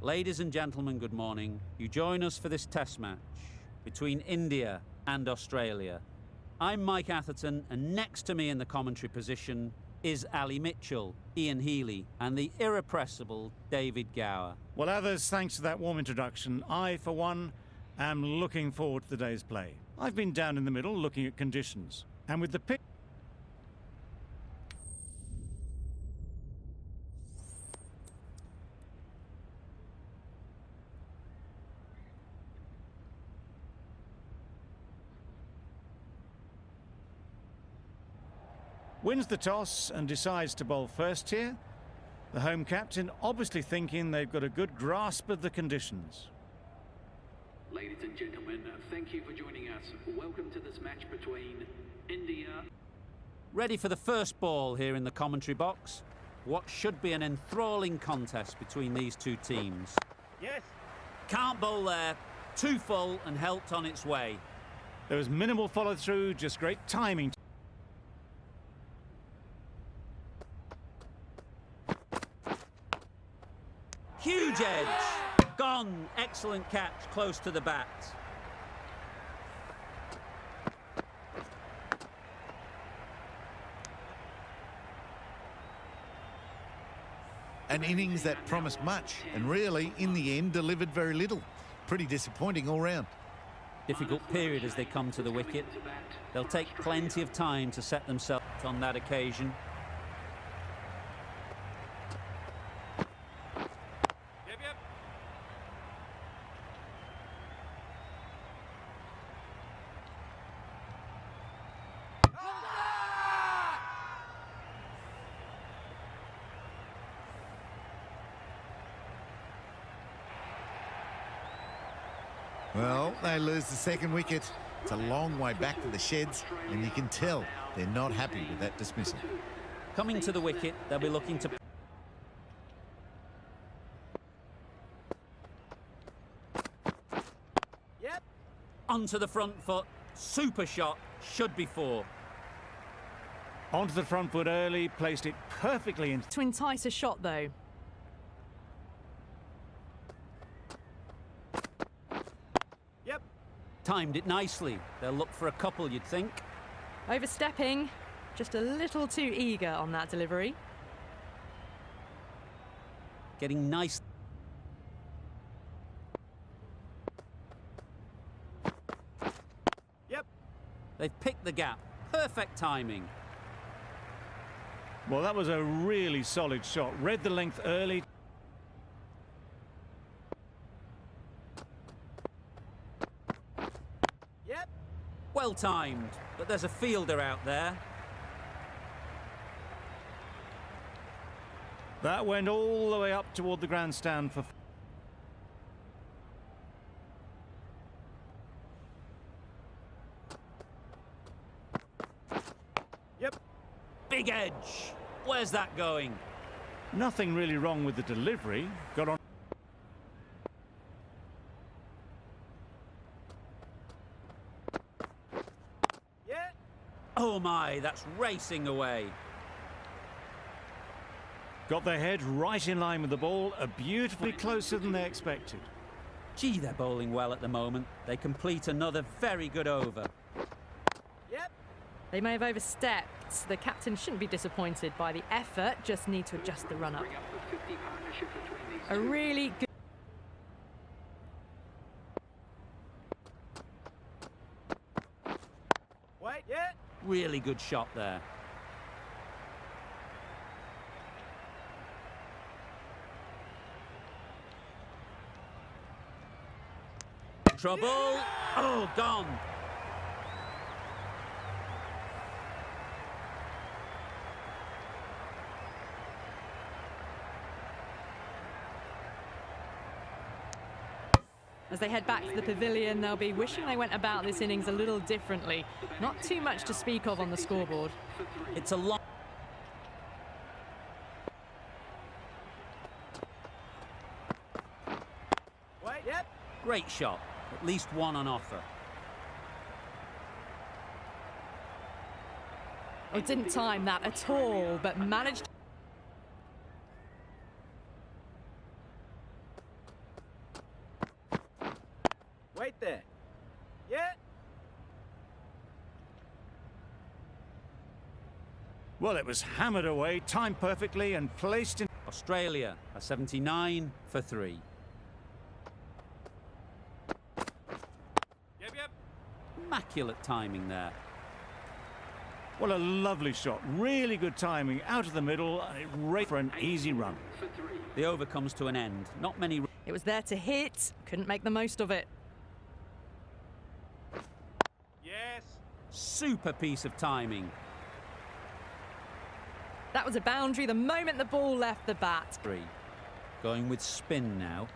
Ladies and gentlemen, good morning. You join us for this test match between India and Australia. I'm Mike Atherton, and next to me in the commentary position is Ali Mitchell, Ian Healy, and the irrepressible David Gower. Well, others, thanks to that warm introduction, I, for one, am looking forward to the day's play. I've been down in the middle looking at conditions, and with the pick... wins the toss and decides to bowl first here. The home captain obviously thinking they've got a good grasp of the conditions. Ladies and gentlemen, thank you for joining us. Welcome to this match between India. Ready for the first ball here in the commentary box. What should be an enthralling contest between these two teams. Yes. Can't bowl there. Too full and helped on its way. There was minimal follow through, just great timing. Huge edge. Gone. Excellent catch close to the bat. An innings that promised much and really, in the end, delivered very little. Pretty disappointing all round. Difficult period as they come to the wicket. They'll take plenty of time to set themselves on that occasion. Well, they lose the second wicket. It's a long way back to the sheds, and you can tell they're not happy with that dismissal. Coming to the wicket, they'll be looking to... Yep. Onto the front foot. Super shot. Should be four. Onto the front foot early, placed it perfectly in... To entice a shot, though. Timed it nicely. They'll look for a couple, you'd think. Overstepping. Just a little too eager on that delivery. Getting nice. Yep. They've picked the gap. Perfect timing. Well, that was a really solid shot. Read the length early. Well timed, but there's a fielder out there. That went all the way up toward the grandstand for... Yep. Big edge. Where's that going? Nothing really wrong with the delivery. Got on... Oh my, that's racing away. Got their head right in line with the ball, beautifully closer than they expected. Gee, they're bowling well at the moment. They complete another very good over. Yep. They may have overstepped. The captain shouldn't be disappointed by the effort, just need to adjust the run-up. A really good... Really good shot there. Trouble. Oh, gone. As they head back to the pavilion, they'll be wishing they went about this innings a little differently. Not too much to speak of on the scoreboard. It's a long... Great shot. At least one on offer. Oh, didn't time that at all, but managed... Wait there. Yeah. Well, it was hammered away, timed perfectly and placed in. Australia, a 79 for 3. Yep. Immaculate timing there. Well, a lovely shot. Really good timing. Out of the middle, and it right for an easy run. The over comes to an end. Not many. It was there to hit, couldn't make the most of it. Yes. Super piece of timing. That was a boundary the moment the ball left the bat. 3. Going with spin now.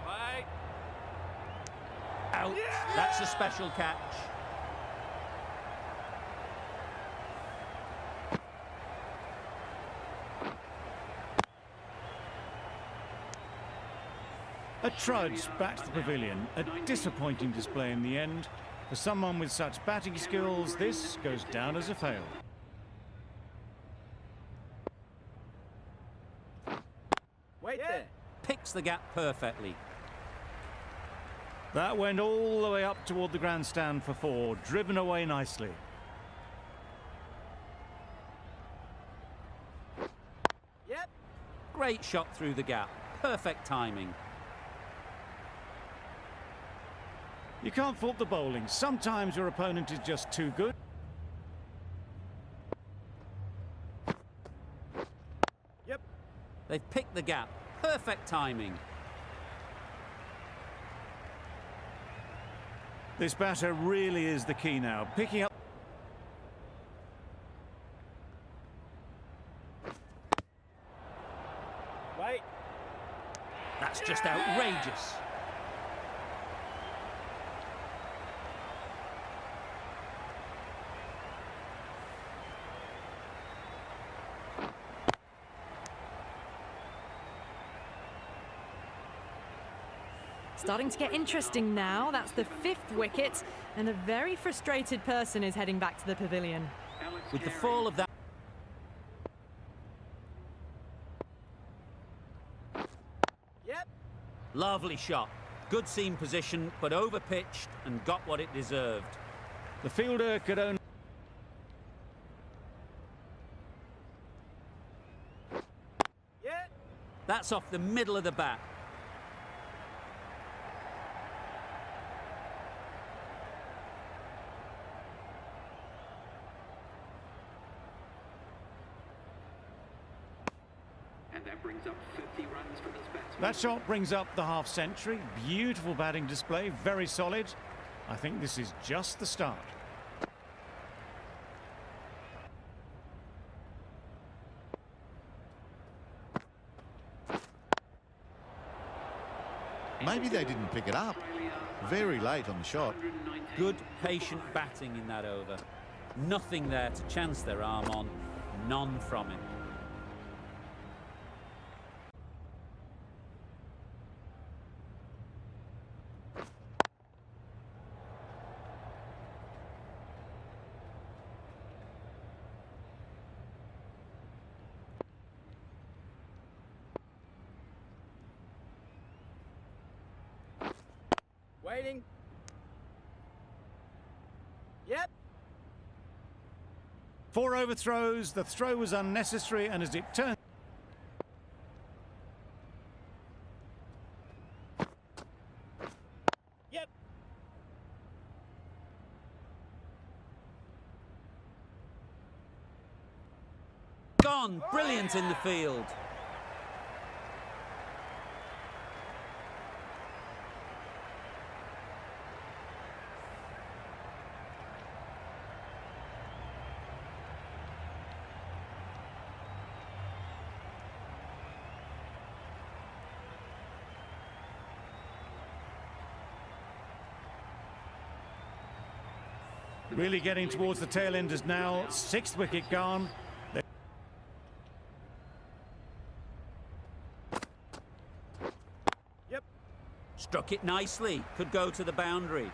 Wait. Out. That's a special catch. A trudge back to the pavilion. A disappointing display in the end. For someone with such batting skills, this goes down as a fail. Wait there. Picks the gap perfectly. That went all the way up toward the grandstand for 4, driven away nicely. Yep. Great shot through the gap. Perfect timing. You can't fault the bowling. Sometimes your opponent is just too good. Yep. They've picked the gap. Perfect timing. This batter really is the key now. Picking up. Wait. That's just outrageous. Starting to get interesting now. That's the 5th wicket, and a very frustrated person is heading back to the pavilion. With the fall of that. Yep. Lovely shot. Good seam position, but over-pitched and got what it deserved. The fielder could only. Yeah. That's off the middle of the bat. And that brings up 50 runs for this batsman. That shot brings up the half-century. Beautiful batting display, very solid. I think this is just the start. Maybe they didn't pick it up. Very late on the shot. Good, patient batting in that over. Nothing there to chance their arm on. None from it. Waiting. Yep. 4 overthrows. The throw was unnecessary, and as it turned. Yep. Gone. Brilliant in the field. Really getting towards the tail enders now. 6th wicket gone. Yep. Struck it nicely. Could go to the boundary.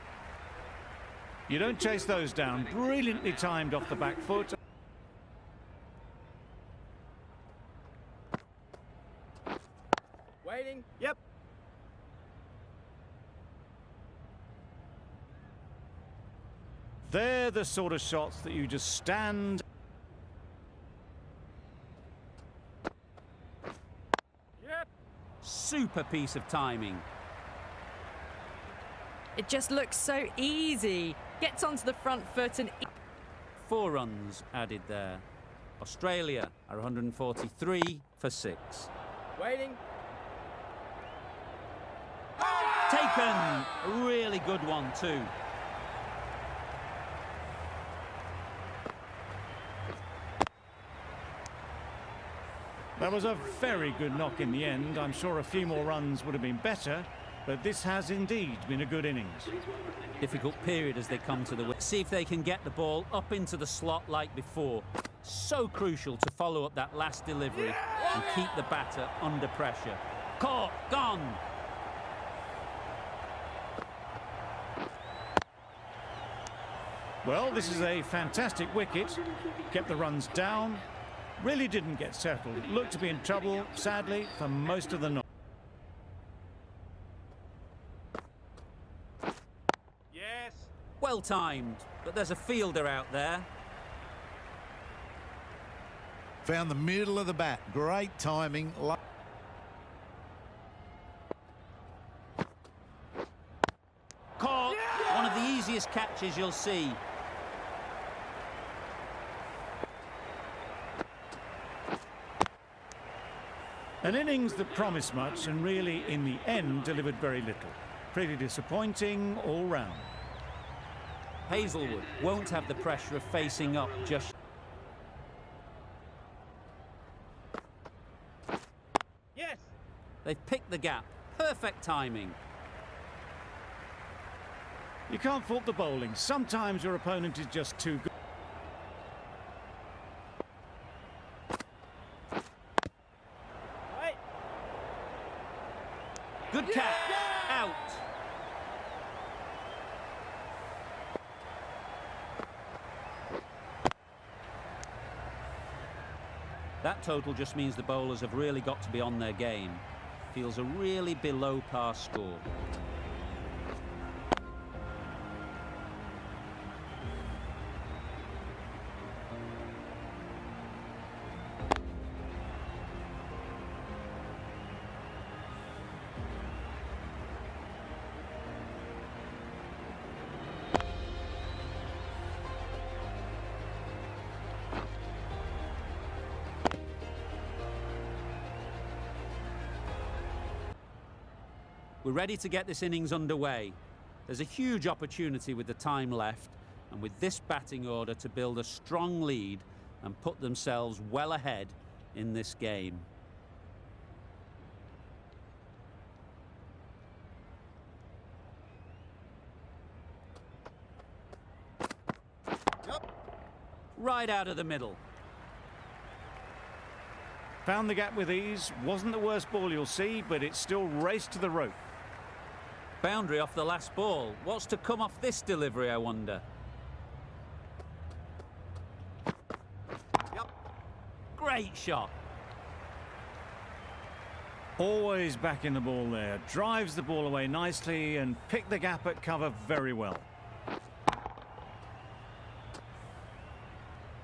You don't chase those down. Brilliantly timed off the back foot. Waiting. Yep. They're the sort of shots that you just stand. Yep. Super piece of timing. It just looks so easy. Gets onto the front foot and... 4 runs added there. Australia are 143 for 6. Waiting. Taken! A really good one too. That was a very good knock in the end. I'm sure a few more runs would have been better, but this has indeed been a good innings. Difficult period as they come to the wicket. See if they can get the ball up into the slot like before. So crucial to follow up that last delivery and keep the batter under pressure. Caught, gone. Well, this is a fantastic wicket. Kept the runs down. Really didn't get settled. Looked to be in trouble, sadly, for most of the night. Yes. Well timed, but there's a fielder out there. Found the middle of the bat. Great timing. Caught. One of the easiest catches you'll see. An innings that promised much and really, in the end, delivered very little. Pretty disappointing all round. Hazelwood won't have the pressure of facing up just... Yes. They've picked the gap. Perfect timing. You can't fault the bowling. Sometimes your opponent is just too good. Wait. Good catch. Out. That total just means the bowlers have really got to be on their game. Feels a really below par score. We're ready to get this innings underway. There's a huge opportunity with the time left, and with this batting order to build a strong lead and put themselves well ahead in this game. Yep. Right out of the middle. Found the gap with ease. Wasn't the worst ball you'll see, but it still raced to the rope. Boundary off the last ball. What's to come off this delivery, I wonder? Yep. Great shot. Always back in the ball there. Drives the ball away nicely and picked the gap at cover very well.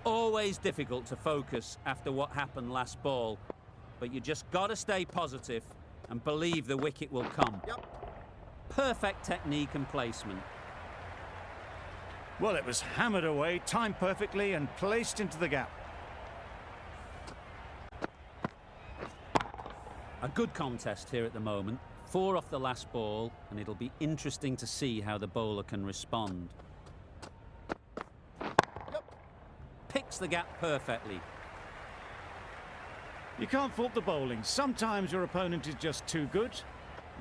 Always difficult to focus after what happened last ball, but you just got to stay positive and believe the wicket will come. Yep. Perfect technique and placement. Well, it was hammered away, timed perfectly and placed into the gap. A good contest here at the moment. 4 off the last ball, and it'll be interesting to see how the bowler can respond. Yep. Picks the gap perfectly. You can't fault the bowling. Sometimes your opponent is just too good.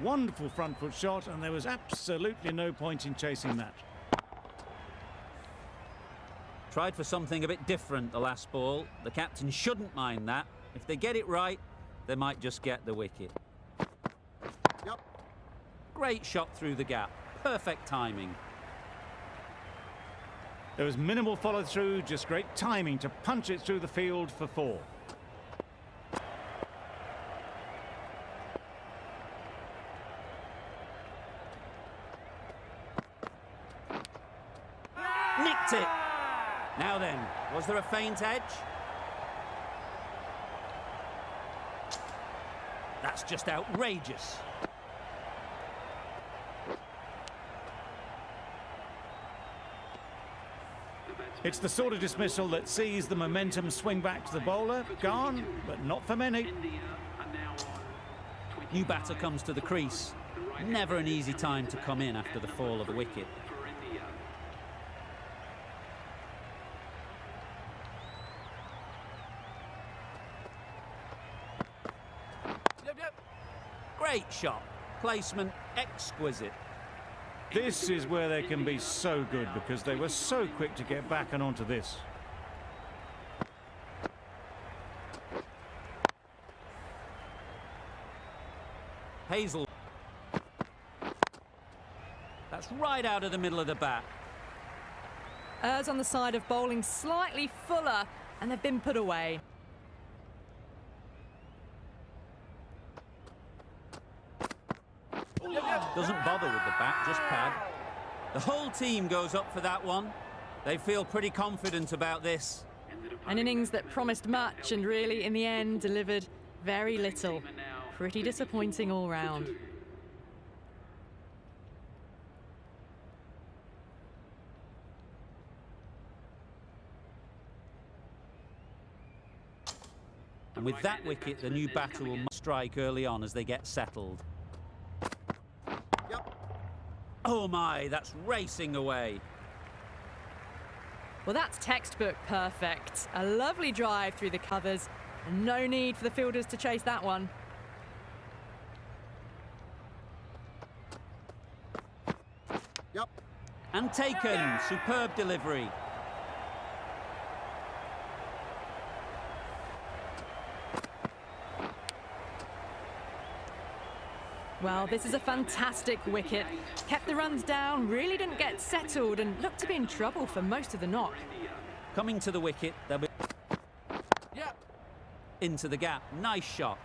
Wonderful front foot shot, and there was absolutely no point in chasing that. Tried for something a bit different the last ball. The captain shouldn't mind that. If they get it right, they might just get the wicket. Yep. Great shot through the gap. Perfect timing. There was minimal follow through, just great timing to punch it through the field for 4. nicked it. Now then, was there a feint edge? That's just outrageous. It's the sort of dismissal that sees the momentum swing back to the bowler. Gone, but not for many. New batter comes to the crease. Never an easy time to come in after the fall of a wicket. Great shot. Placement exquisite. This is where they can be so good because they were so quick to get back and onto this. Hazel. That's right out of the middle of the bat. Errs on the side of bowling slightly fuller, and they've been put away. Doesn't bother with the bat, just pad. The whole team goes up for that one. They feel pretty confident about this. An innings that promised much and really, in the end, delivered very little. Pretty disappointing all round. And with that wicket, the new batter will strike early on as they get settled. Oh my, that's racing away. Well, that's textbook perfect. A lovely drive through the covers, and no need for the fielders to chase that one. And taken, superb delivery. Well, this is a fantastic wicket. Kept the runs down, really didn't get settled, and looked to be in trouble for most of the knock. Coming to the wicket, they'll be into the gap. Nice shot.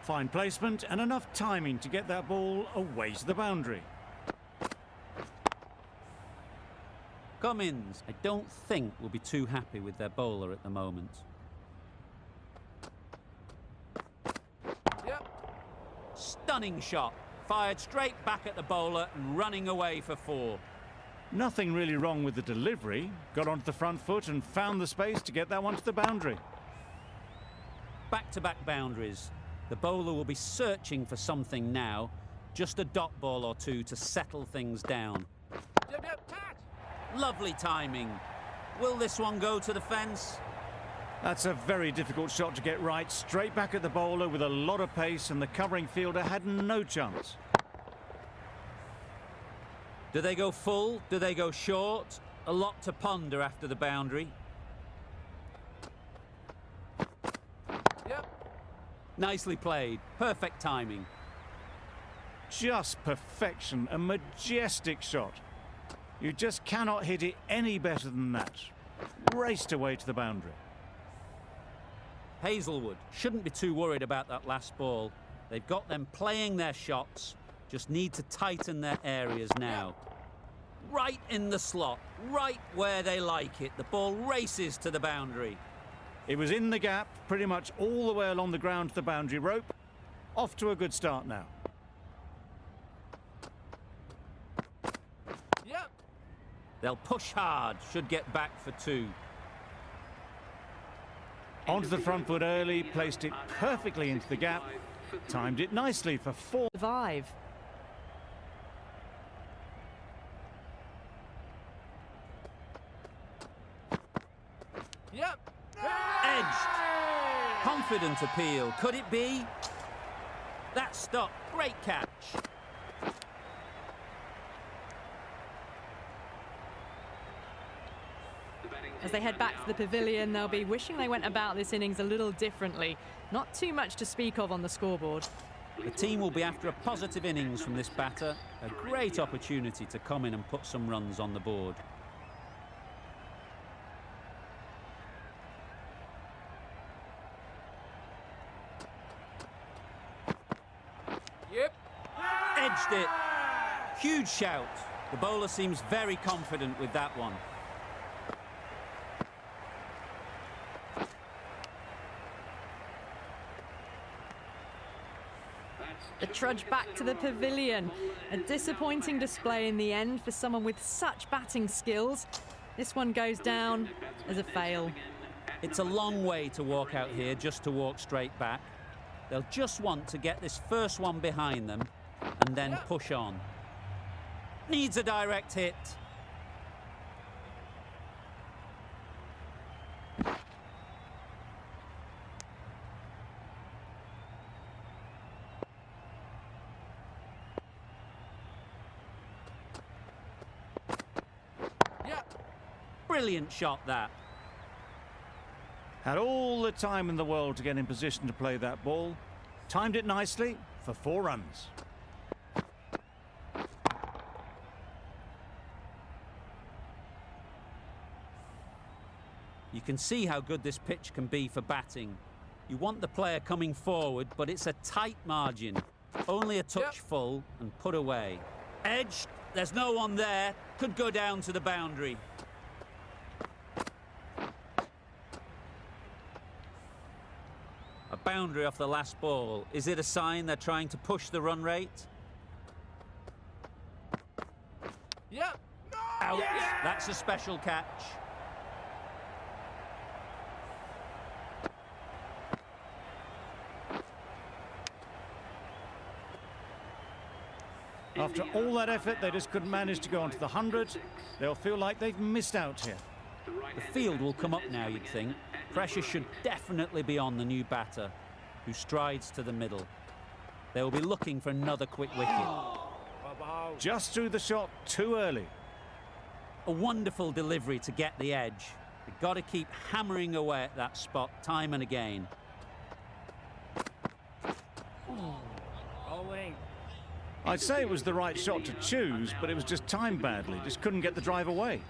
Fine placement and enough timing to get that ball away to the boundary. Cummins, I don't think will be too happy with their bowler at the moment. Stunning shot. Fired straight back at the bowler and running away for 4. Nothing really wrong with the delivery. Got onto the front foot and found the space to get that one to the boundary. Back-to-back boundaries. The bowler will be searching for something now. Just a dot ball or two to settle things down. Lovely timing. Will this one go to the fence? That's a very difficult shot to get right. Straight back at the bowler with a lot of pace, and the covering fielder had no chance. Do they go full? Do they go short? A lot to ponder after the boundary. Nicely played. Perfect timing. Just perfection. A majestic shot. You just cannot hit it any better than that. Raced away to the boundary. Hazelwood shouldn't be too worried about that last ball. They've got them playing their shots, just need to tighten their areas now. Right in the slot, right where they like it. The ball races to the boundary. It was in the gap, pretty much all the way along the ground to the boundary rope. Off to a good start now. They'll push hard, should get back for 2. Onto the front foot early, placed it perfectly into the gap, timed it nicely for 4. Survive. Edged. Confident appeal. Could it be? That stop. Great catch. As they head back to the pavilion, they'll be wishing they went about this innings a little differently. Not too much to speak of on the scoreboard. The team will be after a positive innings from this batter. A great opportunity to come in and put some runs on the board. Edged it. Huge shout. The bowler seems very confident with that one. The trudge back to the pavilion. A disappointing display in the end for someone with such batting skills. This one goes down as a fail. It's a long way to walk out here just to walk straight back. They'll just want to get this first one behind them and then push on. Needs a direct hit. Brilliant shot, that. Had all the time in the world to get in position to play that ball. Timed it nicely for 4 runs. You can see how good this pitch can be for batting. You want the player coming forward, but it's a tight margin. Only a touch full and put away. Edge, there's no one there. Could go down to the boundary. A boundary off the last ball. Is it a sign they're trying to push the run rate? Yep. Out. That's a special catch. After all that effort, they just couldn't manage to go onto the 100. They'll feel like they've missed out here. The field will come up now, you'd think. Pressure should definitely be on the new batter, who strides to the middle. They will be looking for another quick wicket. Just threw the shot too early. A wonderful delivery to get the edge. They've got to keep hammering away at that spot time and again. Bowling. I'd say it was the right shot to choose, but it was just timed badly. Just couldn't get the drive away.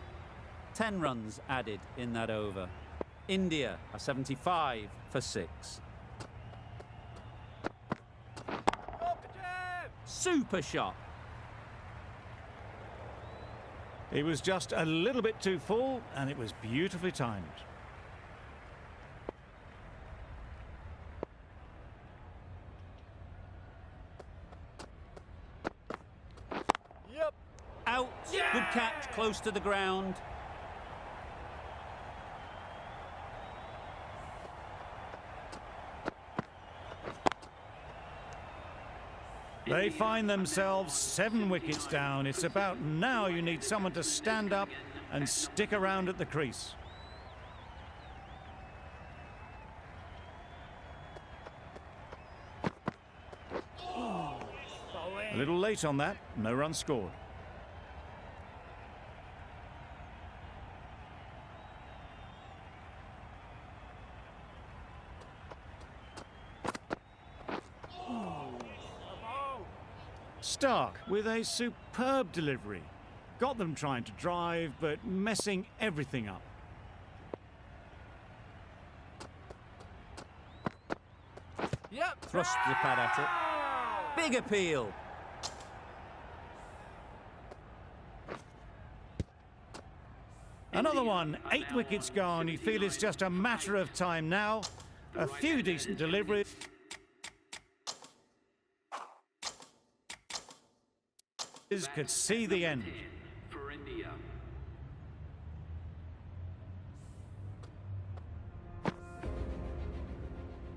10 runs added in that over. India are 75 for 6. Super shot. He was just a little bit too full, and it was beautifully timed. Yep. Out. Good catch, close to the ground. They find themselves 7 wickets down. It's about now you need someone to stand up and stick around at the crease. A little late on that, no run scored. Stark with a superb delivery. Got them trying to drive, but messing everything up. Yep. Thrust the pad at it. Big appeal. Another one, 8 wickets gone. You feel it's just a matter of time now. A few decent deliveries. Could see the end. For India.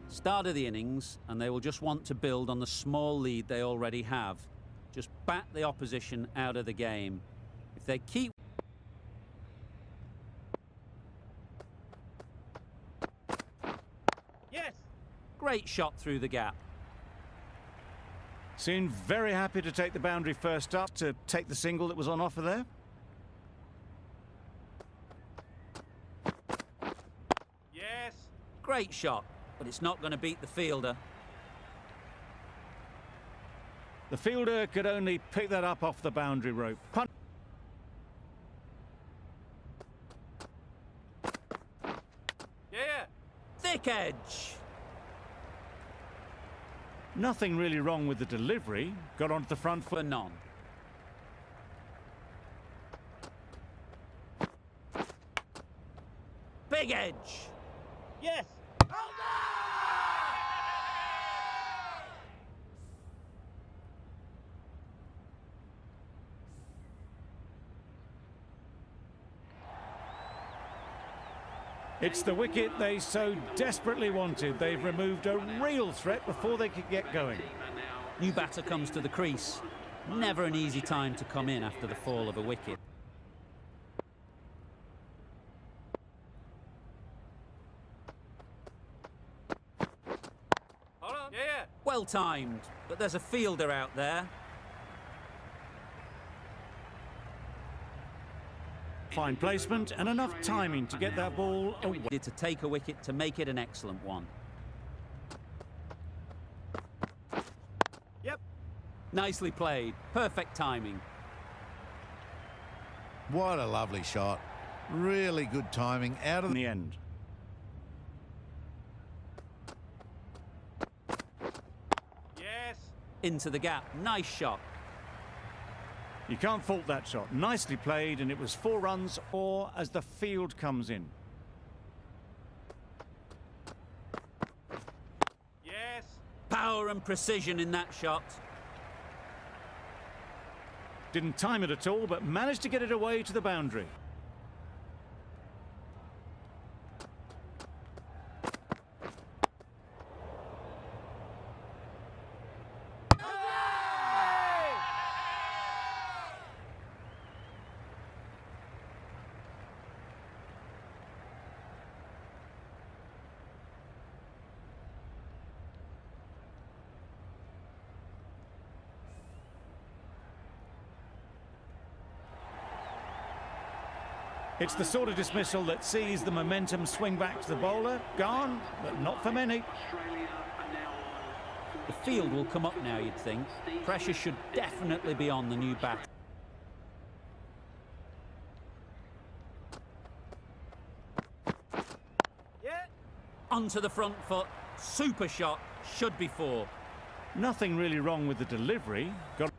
Start of the innings, and they will just want to build on the small lead they already have. Just bat the opposition out of the game. If they keep... Yes. Great shot through the gap. Seemed very happy to take the boundary first up, to take the single that was on offer there. Yes. Great shot, but it's not going to beat the fielder. The fielder could only pick that up off the boundary rope. Yeah. Thick edge. Nothing really wrong with the delivery. Got onto the front foot. For none. Leg edge. Yes. It's the wicket they so desperately wanted. They've removed a real threat before they could get going. New batter comes to the crease. Never an easy time to come in after the fall of a wicket. Hold on. Yeah. Well timed, but there's a fielder out there. Fine placement and enough timing to get that ball away. To take a wicket to make it an excellent one. Yep. Nicely played. Perfect timing. What a lovely shot. Really good timing out of In the end. Yes. Into the gap. Nice shot. You can't fault that shot. Nicely played, and it was 4 runs or as the field comes in. Yes. Power and precision in that shot. Didn't time it at all, but managed to get it away to the boundary. It's the sort of dismissal that sees the momentum swing back to the bowler. Gone, but not for many. Australia are now on. The field will come up now, you'd think. Pressure should definitely be on the new batter. Yeah. Onto the front foot. Super shot. Should be 4. Nothing really wrong with the delivery. Got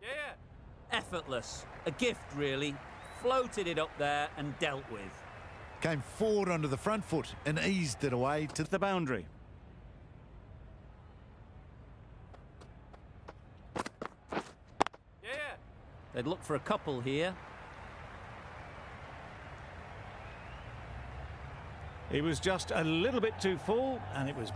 Yeah. Effortless. A gift, really. Floated it up there and dealt with. came forward onto the front foot and eased it away to the boundary. Yeah. They'd look for a couple here. He was just a little bit too full, and it was...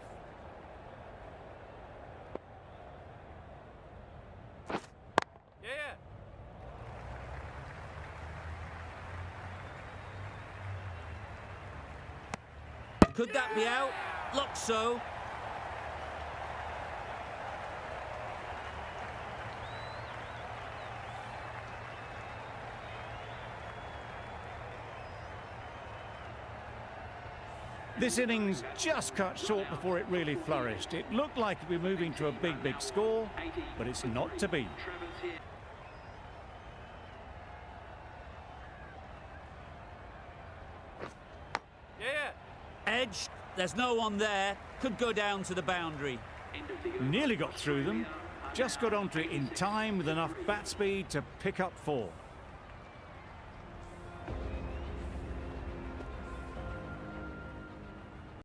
Yeah. Could that be out? Looks so. This innings just cut short before it really flourished. It looked like it'd be moving to a big score, but it's not to be. Yeah. Edge. There's no one there. Could go down to the boundary. Nearly got through them. Just got onto it in time with enough bat speed to pick up 4.